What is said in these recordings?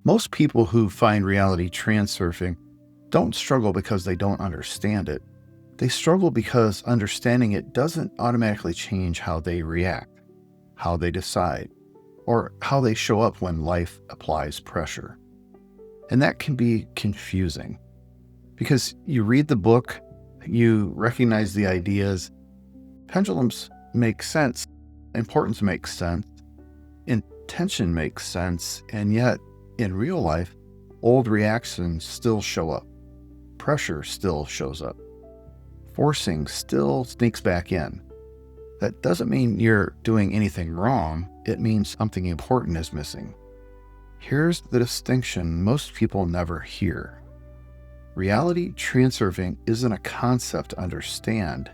Most people who find reality transurfing don't struggle because they don't understand it. They struggle because understanding it doesn't automatically change how they react, how they decide, or how they show up when life applies pressure. And that can be confusing because you read the book, you recognize the ideas, pendulums make sense, importance makes sense, intention makes sense, and yet in real life, old reactions still show up. Pressure still shows up. Forcing still sneaks back in. That doesn't mean you're doing anything wrong. It means something important is missing. Here's the distinction most people never hear. Reality transurfing isn't a concept to understand.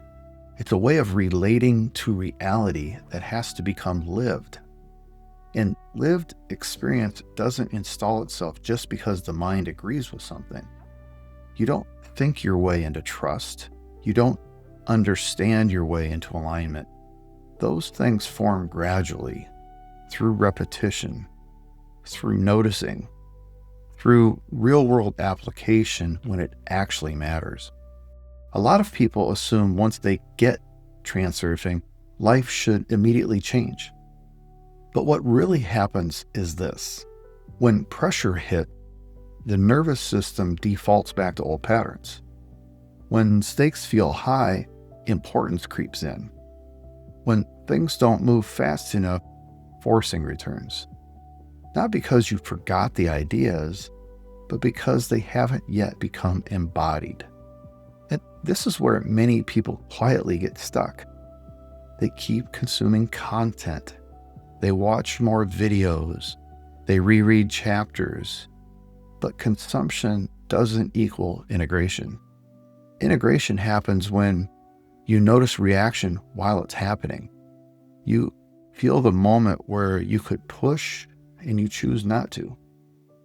It's a way of relating to reality that has to become lived. And lived experience doesn't install itself just because the mind agrees with something. You don't think your way into trust. You don't understand your way into alignment. Those things form gradually, through repetition, through noticing, through real-world application when it actually matters. A lot of people assume once they get transurfing, life should immediately change. But what really happens is this. When pressure hits, the nervous system defaults back to old patterns. When stakes feel high, importance creeps in. When things don't move fast enough, forcing returns. Not because you forgot the ideas, but because they haven't yet become embodied. And this is where many people quietly get stuck. They keep consuming content. They watch more videos. They reread chapters. But consumption doesn't equal integration. Integration happens when you notice reaction while it's happening. You feel the moment where you could push and you choose not to.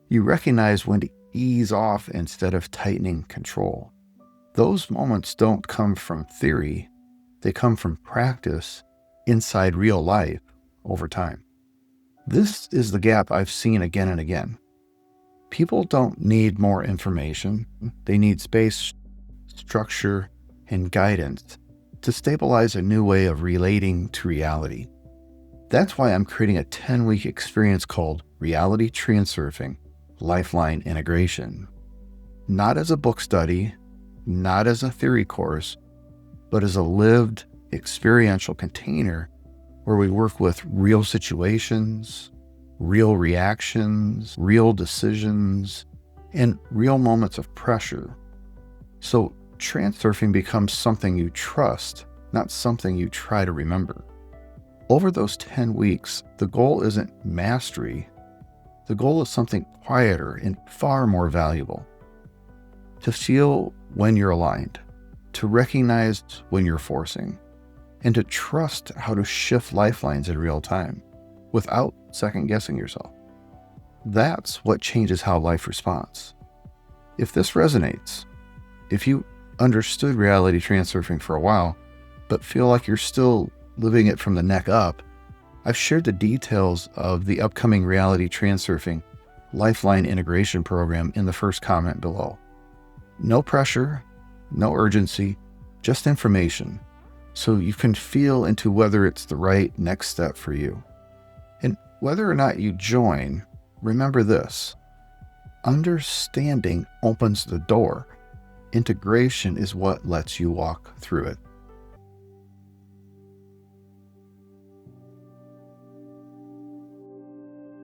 You recognize when to ease off instead of tightening control. Those moments don't come from theory. They come from practice inside real life over time. This is the gap I've seen again and again. People don't need more information. They need space, structure, and guidance to stabilize a new way of relating to reality. That's why I'm creating a 10-week experience called Reality Transurfing, Lifeline Integration. Not as a book study, not as a theory course, but as a lived, experiential container where we work with real situations, real reactions, real decisions, and real moments of pressure. So transurfing becomes something you trust, not something you try to remember. Over those 10 weeks, the goal isn't mastery. The goal is something quieter and far more valuable. To feel when you're aligned, to recognize when you're forcing, and to trust how to shift lifelines in real time without second-guessing yourself. That's what changes how life responds. If this resonates, if you understood reality transurfing for a while, but feel like you're still living it from the neck up, I've shared the details of the upcoming Reality Transurfing Lifeline Integration Program in the first comment below. No pressure, no urgency, just information, so you can feel into whether it's the right next step for you. And whether or not you join, remember this: understanding opens the door. Integration is what lets you walk through it.